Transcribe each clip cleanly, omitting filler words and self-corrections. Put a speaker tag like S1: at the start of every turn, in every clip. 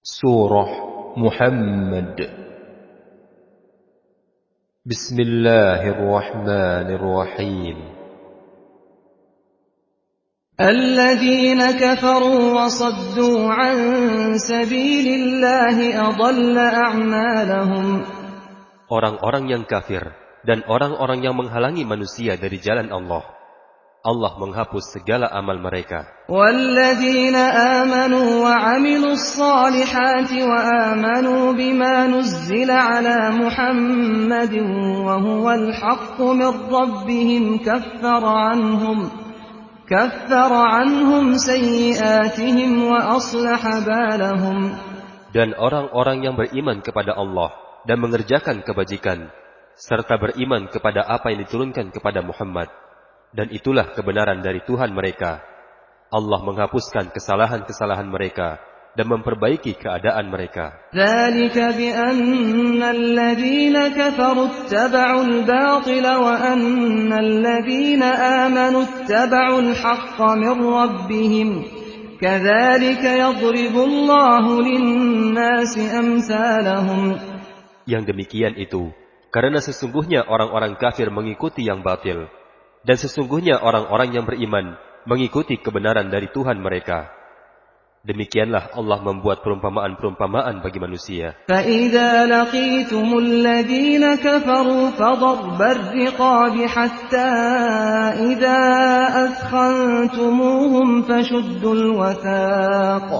S1: Surah Muhammad. Bismillahirrahmanirrahim.
S2: Alladzina kafaru wa saddu an sabilillahi adalla a'malahum.
S3: Orang-orang yang kafir dan orang-orang yang menghalangi manusia dari jalan Allah, Allah menghapus segala amal mereka.
S2: Walladzina amanu wa 'amilus salihati wa amanu bima nuzzila 'ala Muhammadin wa huwal haqqu min rabbihim kaffara 'anhum sayyi'atihim wa aslaha balahum.
S3: Dan orang-orang yang beriman kepada Allah dan mengerjakan kebajikan, serta beriman kepada apa yang diturunkan kepada Muhammad, dan itulah kebenaran dari Tuhan mereka. Allah menghapuskan kesalahan-kesalahan mereka dan memperbaiki keadaan mereka.
S2: Dzalika bi anna alladziina kafaru ittaba'ul baatila wa anna alladziina aamanu ittaba'ul haqqa min rabbihim. Kadzalika yadribu Allahu lin-naasi amsalahum.
S3: Yang demikian itu karena sesungguhnya orang-orang kafir mengikuti yang batil, dan sesungguhnya orang-orang yang beriman mengikuti kebenaran dari Tuhan mereka. Demikianlah Allah membuat perumpamaan-perumpamaan bagi manusia.
S2: فَإِذَا لَقِيتُمُ الَّذِينَ كَفَرُوا فَضَرْبَ الرِّقَابِ حَتَّى إِذَا أَثْخَنْتُمُوهُمْ فَشُدُّوا الْوَثَاقَ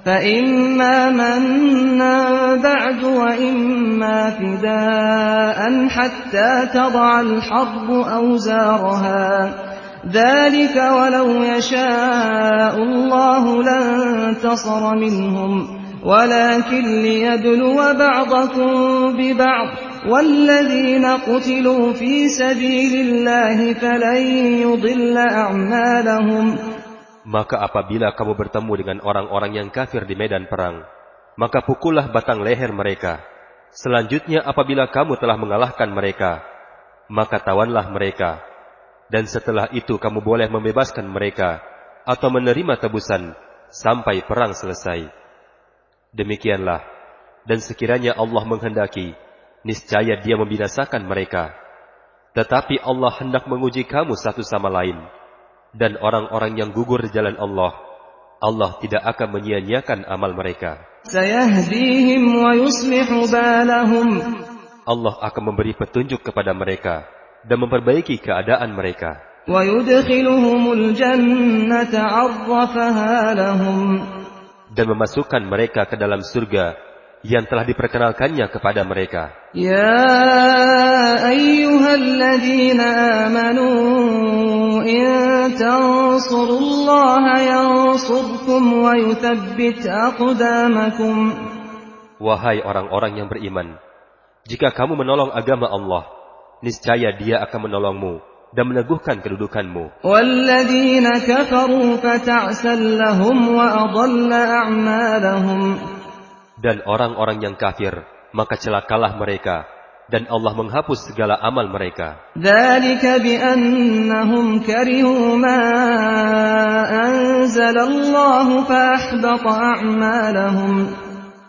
S2: فَإِمَّا مَنًّا بَعْدُ وَإِمَّا فِدَاءً حَتَّى تَضَعَ الْحَرْبُ أَوْزَارَهَا ذَلِكَ وَلَوْ يَشَاءُ اللَّهُ لَانتَصَرَ مِنْهُمْ وَلَكِنْ لِيَبْلُوَ بَعْضَكُمْ بِبَعْضٍ وَالَّذِينَ قُتِلُوا فِي سَبِيلِ اللَّهِ فَلَنْ يُضِلَّ أَعْمَالَهُمْ.
S3: Maka apabila kamu bertemu dengan orang-orang yang kafir di medan perang, maka pukullah batang leher mereka. Selanjutnya apabila kamu telah mengalahkan mereka, maka tawanlah mereka. Dan setelah itu kamu boleh membebaskan mereka atau menerima tebusan sampai perang selesai. Demikianlah, dan sekiranya Allah menghendaki, niscaya Dia membinasakan mereka. Tetapi Allah hendak menguji kamu satu sama lain. Dan orang-orang yang gugur di jalan Allah, Allah tidak akan menyia-nyiakan amal mereka.
S2: سَيَهْدِيهِمْ وَيُصْلِحُ بَالَهُمْ.
S3: Allah akan memberi petunjuk kepada mereka dan memperbaiki keadaan mereka.
S2: وَيُدْخِلُهُمُ الْجَنَّةَ عَرَّفَهَا لَهُمْ.
S3: Dan memasukkan mereka ke dalam surga yang telah diperkenalkannya kepada mereka.
S2: يَا أَيُّهَا الَّذِينَ آمَنُوا إِن تَنصُرُوا اللَّهَ يَنصُرْكُمْ وَيُثَبِّتْ أَقْدَامَكُمْ.
S3: Wahai orang-orang yang beriman, jika kamu menolong agama Allah, niscaya Dia akan menolongmu dan meneguhkan kedudukanmu.
S2: وَالَّذِينَ كَفَرُوا فَتَعْسًا لَهُمْ وَأَضَلَّ أَعْمَالَهُمْ.
S3: Dan orang-orang yang kafir, maka celakalah mereka, dan Allah menghapus segala amal mereka.
S2: ذَلِكَ بِأَنَّهُمْ كَرِهُوا مَا أَنزَلَ اللَّهُ فَأَحْبَطَ أَعْمَالَهُمْ.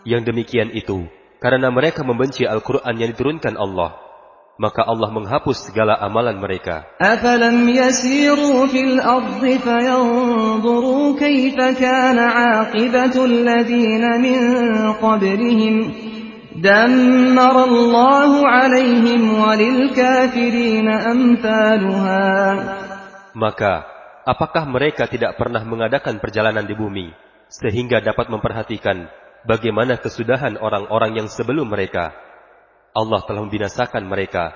S3: Yang demikian itu karena mereka membenci Al-Quran yang diturunkan Allah, maka Allah menghapus segala amalan mereka.
S2: أَفَلَمْ يَسِيرُوا فِي الْأَرْضِ فَيَنْظُرُوا كَيْفَ كَانَ عَاقِبَةُ الَّذِينَ مِنْ قَبْلِهِمْ دَمَّرَ اللَّهُ عَلَيْهِمْ وَلِلْكَافِرِينَ أَمْثَالُهَا.
S3: Maka, apakah mereka tidak pernah mengadakan perjalanan di bumi, sehingga dapat memperhatikan bagaimana kesudahan orang-orang yang sebelum mereka? Allah telah membinasakan mereka,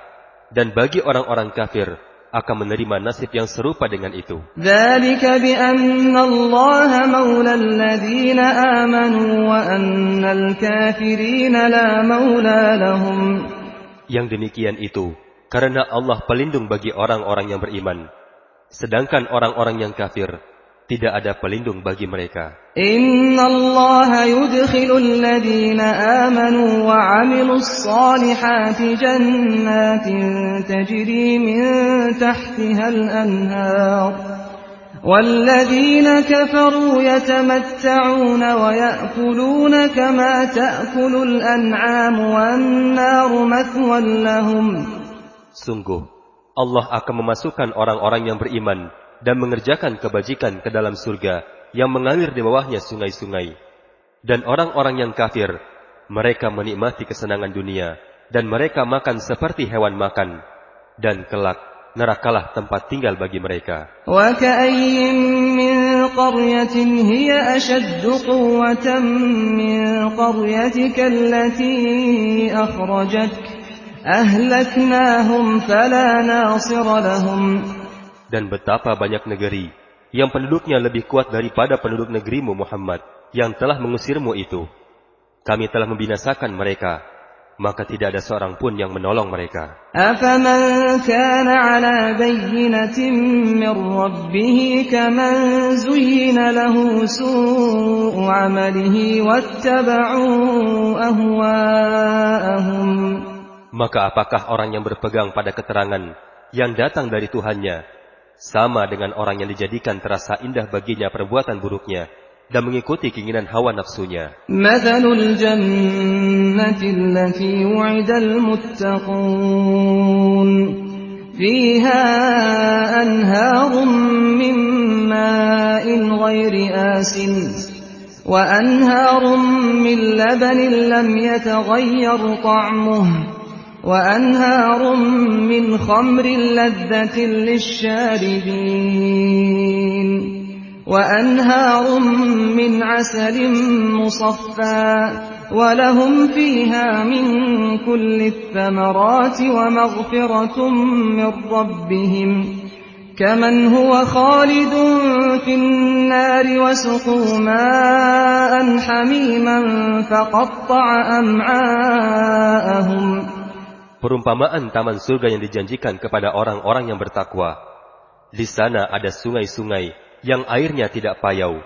S3: dan bagi orang-orang kafir akan menerima nasib yang serupa dengan itu.
S2: ذَلِكَ بِأَنَّ اللَّهَ مَوْلَى الَّذِينَ آمَنُوا وَأَنَّ الْكَافِرِينَ لَا مَوْلَى لَهُمْ. Yang
S3: demikian itu karena Allah pelindung bagi orang-orang yang beriman, sedangkan orang-orang yang kafir tidak ada pelindung bagi mereka.
S2: Inna Allah yudkhilul ladhina amanu wa 'amilus salihati jannatin tajri min tahtihal anhar وَالَّذِينَ كَفَرُوا يَتَمَتَّعُونَ وَيَأْكُلُونَ كَمَا تَأْكُلُ الْأَنْعَامُ وَالنَّارُ مَثْوًى لَهُمْ.
S3: Sungguh, Allah akan memasukkan orang-orang yang beriman dan mengerjakan kebajikan ke dalam surga yang mengalir di bawahnya sungai-sungai. Dan orang-orang yang kafir, mereka menikmati kesenangan dunia, dan mereka makan seperti hewan makan, dan kelak nerakalah tempat tinggal bagi mereka.
S2: وَكَأَيٍّ مِّن قَرْيَةٍ هِيَ أَشَدُّ قُوَّةً مِّن قَرْيَتِكَ الَّتِي أَخْرَجَتْكَ أَهْلَكْنَاهُمْ فَلَا نَاصِرَ لَهُمْ.
S3: Dan betapa banyak negeri yang penduduknya lebih kuat daripada penduduk negerimu Muhammad, yang telah mengusirmu itu. Kami telah membinasakan mereka, maka tidak ada seorang pun yang menolong mereka.
S2: أَفَمَنْ كَانَ عَلَى بَيِّنَةٍ مِّن رَّبِّهِ كَمَنْ زُيِّنَ لَهُ سُوءُ عَمَلِهِ وَاتَّبَعُوا أَهْوَاءَهُمْ.
S3: Maka apakah orang yang berpegang pada keterangan yang datang dari Tuhannya sama dengan orang yang dijadikan terasa indah baginya perbuatan buruknya dan mengikuti keinginan hawa nafsunya?
S2: مَثَلُ الْجَنَّةِ الَّتِي وُعِدَ الْمُتَّقُونَ فِيهَا أَنْهَارٌ مِّن مَّاءٍ غَيْرِ آسِنٍ وَأَنْهَارٌ مِّن لَّبَنٍ لَّمْ يَتَغَيَّرْ طَعْمُهُ وَأَنْهَارٌ مِّنْ خَمْرٍ لَّذَّةٍ لِّلشَّارِبِينَ وَأَنْهَارٌ مِّنْ عَسَلٍ مُّصَفًّى وَلَهُمْ فِيهَا مِن كُلِّ الثَّمَرَاتِ وَمَغْفِرَةٌ مِّن رَّبِّهِمْ كَمَنْ هُوَ خَالِدٌ فِي النَّارِ وَسُقُوا مَاءً حَمِيمًا فَقَطَّعَ أَمْعَاءَهُمْ.
S3: Perumpamaan taman surga yang dijanjikan kepada orang-orang yang bertakwa. Di sana ada sungai-sungai yang airnya tidak payau,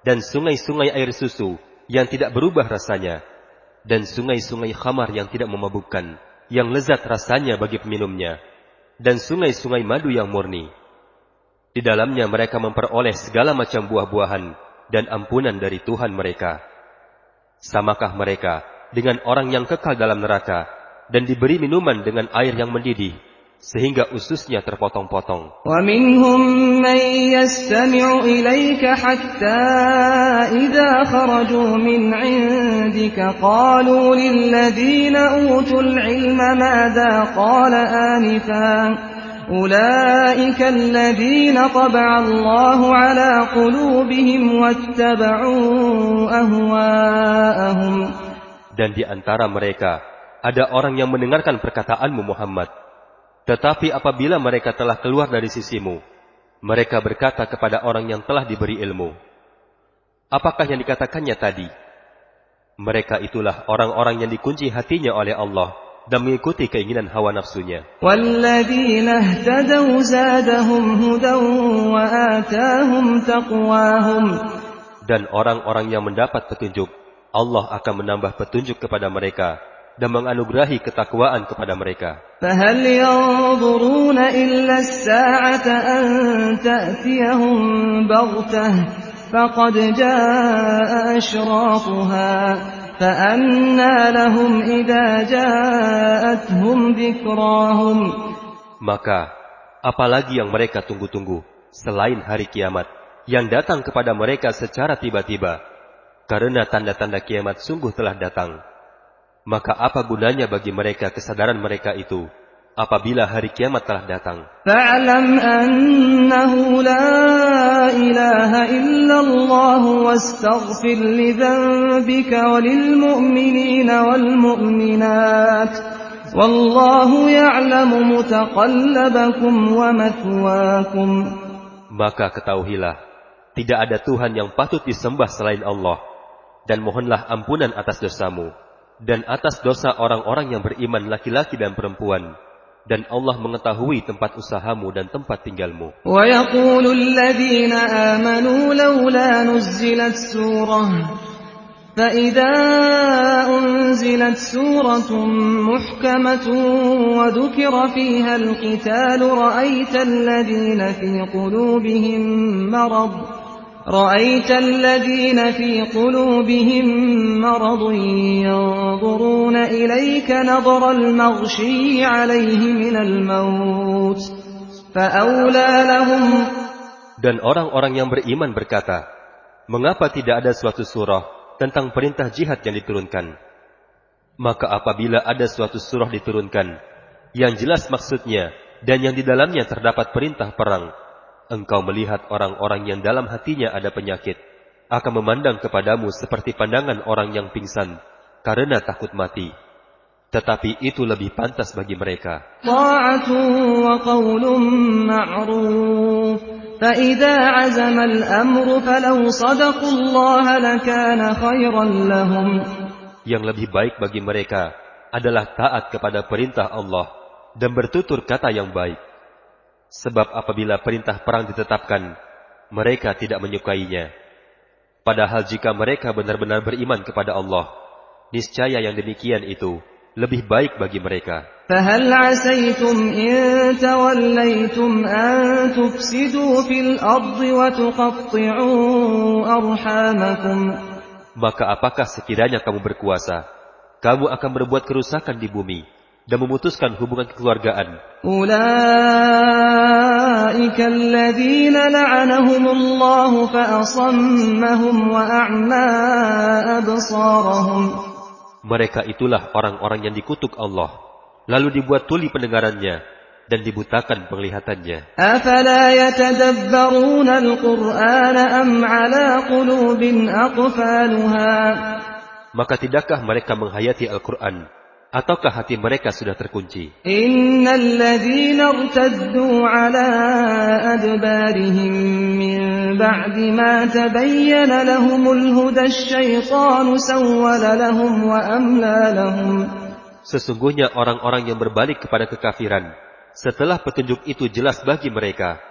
S3: dan sungai-sungai air susu yang tidak berubah rasanya, dan sungai-sungai khamar yang tidak memabukkan, yang lezat rasanya bagi peminumnya, dan sungai-sungai madu yang murni. Di dalamnya mereka memperoleh segala macam buah-buahan dan ampunan dari Tuhan mereka. Samakah mereka dengan orang yang kekal dalam neraka dan diberi minuman dengan air yang mendidih sehingga ususnya terpotong-potong?
S2: وَمِنْهُمْ مَنْ يَسْتَمِعُ إِلَيْكَ حَتَّى إِذَا خَرَجُوا مِنْ عِنْدِكَ قَالُوا لِلَّذِينَ أُوتُوا الْعِلْمَ مَاذَا قَالَ آنِفًا أُولَئِكَ الَّذِينَ طَبَعَ اللَّهُ عَلَى قُلُوبِهِمْ وَاتَّبَعُوا أَهْوَاءَهُمْ.
S3: Dan di antara mereka ada orang yang mendengarkan perkataanmu Muhammad, tetapi apabila mereka telah keluar dari sisimu, mereka berkata kepada orang yang telah diberi ilmu, apakah yang dikatakannya tadi? Mereka itulah orang-orang yang dikunci hatinya oleh Allah dan mengikuti keinginan hawa nafsunya.
S2: وَالَّذِينَ اهْتَدَوْا زَادَهُمْ هُدًى وَآتَاهُمْ تَقْوَاهُمْ. Dan
S3: orang-orang yang mendapat petunjuk, Allah akan menambah petunjuk kepada mereka dan menganugerahi ketakwaan kepada mereka.
S2: فَهَلْ يَنظُرُونَ إِلَّا السَّاعَةَ أَن تَأْتِيَهُم بَغْتَةً فَقَدْ جَاءَ أَشْرَاطُهَا فَأَنَّىٰ لَهُمْ إِذَا جَاءَتْهُمْ ذِكْرَاهُمْ.
S3: Maka, apalagi yang mereka tunggu-tunggu selain hari kiamat yang datang kepada mereka secara tiba-tiba, karena tanda-tanda kiamat sungguh telah datang. Maka apa gunanya bagi mereka kesadaran mereka itu apabila hari kiamat telah datang?
S2: فَاعْلَمْ أَنَّهُ لَا إِلَهَ إِلَّا اللَّهُ وَاسْتَغْفِرْ لِذَنبِكَ وَلِلْمُؤْمِنِينَ وَالْمُؤْمِنَاتِ وَاللَّهُ يَعْلَمُ مُتَقَلَّبَكُمْ وَمَثْوَاكُمْ.
S3: Maka ketahuilah, tidak ada Tuhan yang patut disembah selain Allah, dan mohonlah ampunan atas dosamu dan atas dosa orang-orang yang beriman laki-laki dan perempuan, dan Allah mengetahui tempat usahamu dan tempat tinggalmu.
S2: وَيَقُولُ الَّذِينَ آمَنُوا لَوْلَا نُزِّلَتْ سُورَةٌ فإذا أنزلت سورة محكمة وذكر فيها القتال رأيت الذين في قلوبهم مرض ينظرون إليك نظر المغشي عليه من الموت فأولى لهم.
S3: Dan orang-orang yang beriman berkata, mengapa tidak ada suatu surah tentang perintah jihad yang diturunkan? Maka apabila ada suatu surah diturunkan, yang jelas maksudnya dan yang di dalamnya terdapat perintah perang, engkau melihat orang-orang yang dalam hatinya ada penyakit, akan memandang kepadamu seperti pandangan orang yang pingsan, karena takut mati. Tetapi itu lebih pantas bagi mereka.
S2: Ta'atun wa qawlun ma'ruf. فَإِذَا عَزَمَ الْأَمْرُ فَلَوْ صَدَقُوا اللَّهَ لَكَانَ خَيْرًا لَهُمْ.
S3: Yang lebih baik bagi mereka adalah taat kepada perintah Allah dan bertutur kata yang baik. Sebab apabila perintah perang ditetapkan, mereka tidak menyukainya. Padahal jika mereka benar-benar beriman kepada Allah, niscaya yang demikian itu lebih baik bagi mereka.
S2: فَهَلْ عَسَيْتُمْ إِن تَوَلَّيْتُمْ أَن تُفْسِدُوا فِي الْأَرْضِ وَتُقَطِّعُوا أَرْحَامَكُمْ.
S3: Maka apakah sekiranya kamu berkuasa, kamu akan berbuat kerusakan di bumi dan memutuskan hubungan kekeluargaan.
S2: أُولَئِكَ الَّذِينَ لَعَنَهُمُ اللَّهُ فَأَصَمَّهُمْ وَأَعْمَى أَبْصَارَهُمْ.
S3: Mereka itulah orang-orang yang dikutuk Allah, lalu dibuat tuli pendengarannya dan dibutakan penglihatannya.
S2: أَفَلَا يَتَدَبَّرُونَ الْقُرْآنَ أَمْ عَلَى قُلُوبٍ أَقْفَالُهَا.
S3: Maka tidakkah mereka menghayati Al-Quran, ataukah hati mereka sudah terkunci?
S2: إِنَّ الَّذِينَ ارْتَدُّوا عَلَى أَدْبَارِهِمْ مِنْ بَعْدِ مَا تَبَيَّنَ لَهُمُ الْهُدَى الشَّيْطَانُ سَوَّلَ لَهُمْ وَأَمْلَى لَهُمْ.
S3: Sesungguhnya orang-orang yang berbalik kepada kekafiran, setelah petunjuk itu jelas bagi mereka,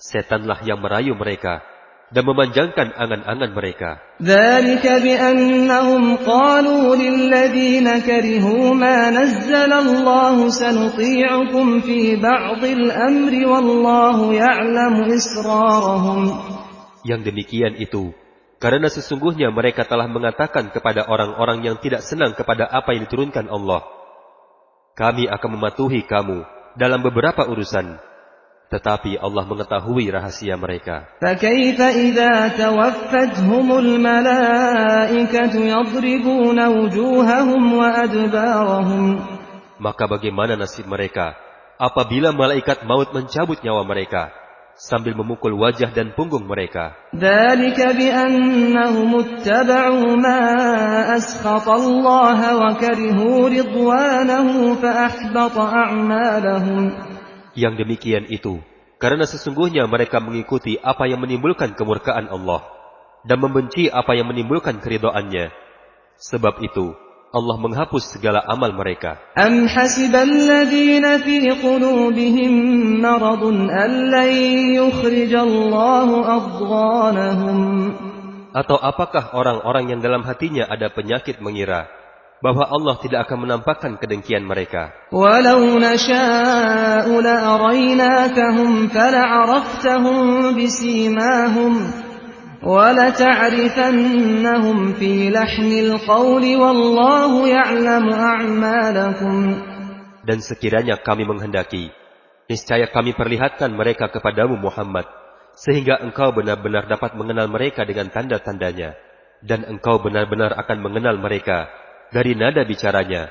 S3: setanlah yang merayu mereka dan memanjangkan angan-angan mereka.
S2: ذَلِكَ بِأَنَّهُمْ قَالُوا لِلَّذِينَ كَرِهُوا مَا نَزَّلَ اللَّهُ سَنُطِيعُكُمْ فِي بَعْضِ الْأَمْرِ وَاللَّهُ يَعْلَمُ إِسْرَارَهُمْ.
S3: Yang demikian itu karena sesungguhnya mereka telah mengatakan kepada orang-orang yang tidak senang kepada apa yang diturunkan Allah, kami akan mematuhi kamu dalam beberapa urusan, tetapi Allah mengetahui rahasia mereka.
S2: فَكَيْفَ إِذَا تَوَفَّتْهُمُ الْمَلَائِكَةُ يَضْرِبُونَ وُجُوهَهُمْ وَأَدْبَارَهُمْ.
S3: Maka bagaimana nasib mereka apabila malaikat maut mencabut nyawa mereka sambil memukul wajah dan punggung mereka?
S2: ذَلِكَ بِأَنَّهُمُ اتَّبَعُوا مَا أَسْخَطَ اللَّهَ وَكَرِهُوا رِضْوَانَهُ فَأَحْبَطَ أَعْمَالَهُمْ.
S3: Yang demikian itu karena sesungguhnya mereka mengikuti apa yang menimbulkan kemurkaan Allah dan membenci apa yang menimbulkan keridhaannya. Sebab itu Allah menghapus segala amal mereka.
S2: أَمْ حَسِبَ الَّذِينَ فِي قُلُوبِهِم مَّرَضٌ أَن لَّن يُخْرِجَ اللَّهُ أَضْغَانَهُمْ.
S3: Atau apakah orang-orang yang dalam hatinya ada penyakit mengira bahwa Allah tidak akan menampakkan kedengkian mereka?
S2: وَلَوْ نَشَاءُ لَأَرَيْنَاكَهُمْ فَلَعَرَفْتَهُمْ بِسِيمَاهُمْ وَلَتَعْرِفَنَّهُمْ فِي لَحْنِ الْقَوْلِ وَاللَّهُ يَعْلَمُ أَعْمَالَكُمْ.
S3: Dan sekiranya kami menghendaki, niscaya kami perlihatkan mereka kepadamu Muhammad, sehingga engkau benar-benar dapat mengenal mereka dengan tanda-tandanya, dan engkau benar-benar akan mengenal mereka dari nada bicaranya,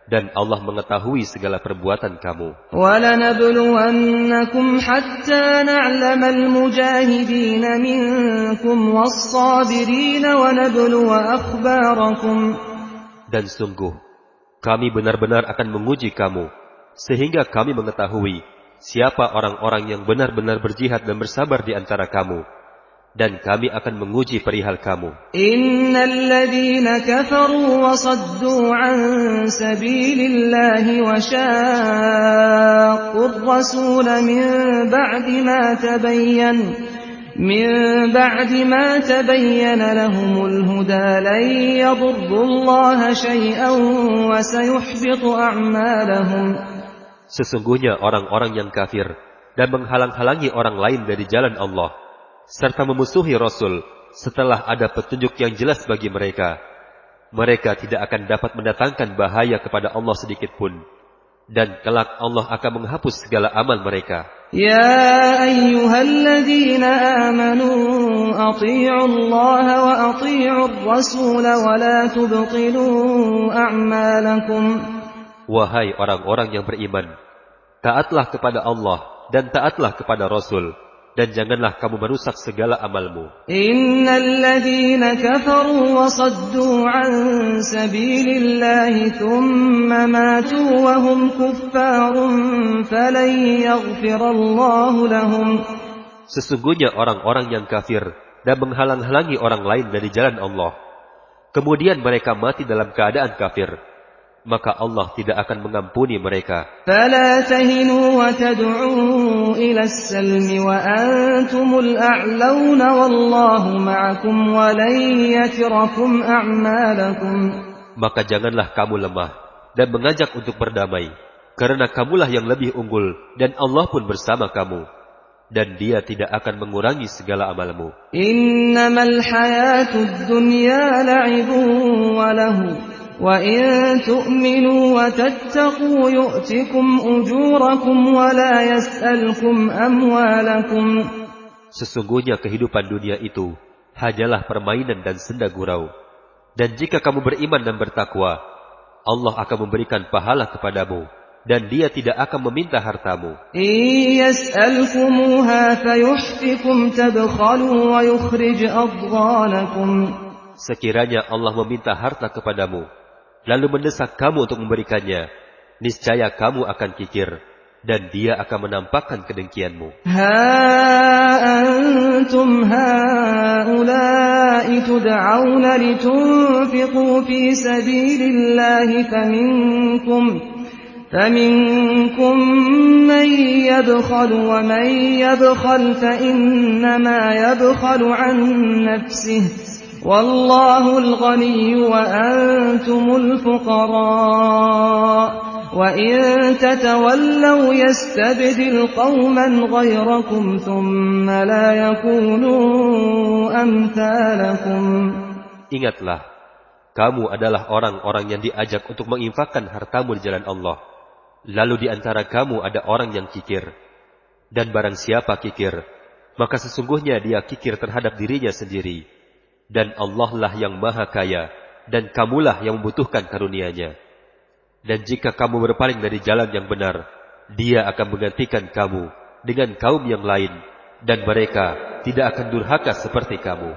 S3: dan Allah mengetahui segala perbuatan kamu.
S2: وَلَنَبْلُوَنَّكُمْ حَتَّى نَعْلَمَ الْمُجَاهِدِينَ مِنكُمْ وَالصَّابِرِينَ وَنَبْلُوَ أَخْبَارَكُمْ.
S3: Dan sungguh, kami benar-benar akan menguji kamu, sehingga kami mengetahui siapa orang-orang yang benar-benar berjihad dan bersabar di antara kamu, dan kami akan menguji perihal kamu.
S2: Innal ladzina kafaru wa saddu an sabilillahi wa shaqqur rasul min ba'di ma tabayyana من بعد ما تبين لهم الهدى لن يضروا الله شيئا وسيحبط أعمالهم.
S3: Sesungguhnya orang-orang yang kafir dan menghalang-halangi orang lain dari jalan Allah, serta memusuhi Rasul setelah ada petunjuk yang jelas bagi mereka, mereka tidak akan dapat mendatangkan bahaya kepada Allah sedikit pun, dan kelak Allah akan menghapus segala amal mereka.
S2: Ya ayyuhalladzina amanu ati'u Allah wa ati'u ar-rasul wa la tubtilu a'malakum.
S3: Wahai orang-orang yang beriman, taatlah kepada Allah dan taatlah kepada Rasul, dan janganlah kamu merusak segala amalmu.
S2: Innalladzina kafaru wa saddu an sabilillahi thumma matu wa hum kuffarun falan yaghfirallahu lahum.
S3: Sesungguhnya orang-orang yang kafir dan menghalang-halangi orang lain dari jalan Allah, kemudian mereka mati dalam keadaan kafir, maka Allah tidak akan mengampuni mereka.
S2: فَلَا تَهِنُوا وَتَدْعُوا إِلَى السَّلْمِ وَأَنْتُمُ الْأَعْلَوْنَ وَاللَّهُ مَعَكُمْ وَلَنْ يَتِرَكُمْ أَعْمَالَكُمْ.
S3: Maka janganlah kamu lemah dan mengajak untuk berdamai, karena kamulah yang lebih unggul dan Allah pun bersama kamu, dan Dia tidak akan mengurangi segala amalmu.
S2: Innamal hayatud dunya la'ibun wa lahu. وَإِن تُؤْمِنُوا وَتَتَّقُوا يُؤْتِكُمْ أُجُورَكُمْ وَلَا يَسْأَلْكُمْ أَمْوَالَكُمْ.
S3: Sesungguhnya kehidupan dunia itu hanyalah permainan dan senda gurau. Dan jika kamu beriman dan bertakwa, Allah akan memberikan pahala kepadamu, dan Dia tidak akan meminta hartamu.
S2: يَسْأَلْكُمُوهَا فَيُحْفِكُمْ تَبْخَلُوا وَيُخْرِجْ أَضْغَانَكُمْ.
S3: Sekiranya Allah meminta harta kepadamu, lalu mendesak kamu untuk memberikannya, niscaya kamu akan kikir, dan Dia akan menampakkan kedengkianmu.
S2: Ha antum haula'i tud'auna litunfiqu fi sabilillahi faminkum man yabkhal wa man yabkhal fa innama yabkhalu an nafsihi. والله الغني وأنتم الفقراء وإن تتولوا يستبدل قوما غيركم ثم لا يكونوا أمثالكم.
S3: Ingatlah, kamu adalah orang-orang yang diajak untuk menginfakkan hartamu di jalan Allah. Lalu di antara kamu ada orang yang kikir. Dan barang siapa kikir, maka sesungguhnya dia kikir terhadap dirinya sendiri. Dan Allah lah yang maha kaya, dan kamulah yang membutuhkan karunia-Nya. Dan jika kamu berpaling dari jalan yang benar, Dia akan menggantikan kamu dengan kaum yang lain, dan mereka tidak akan durhaka seperti kamu.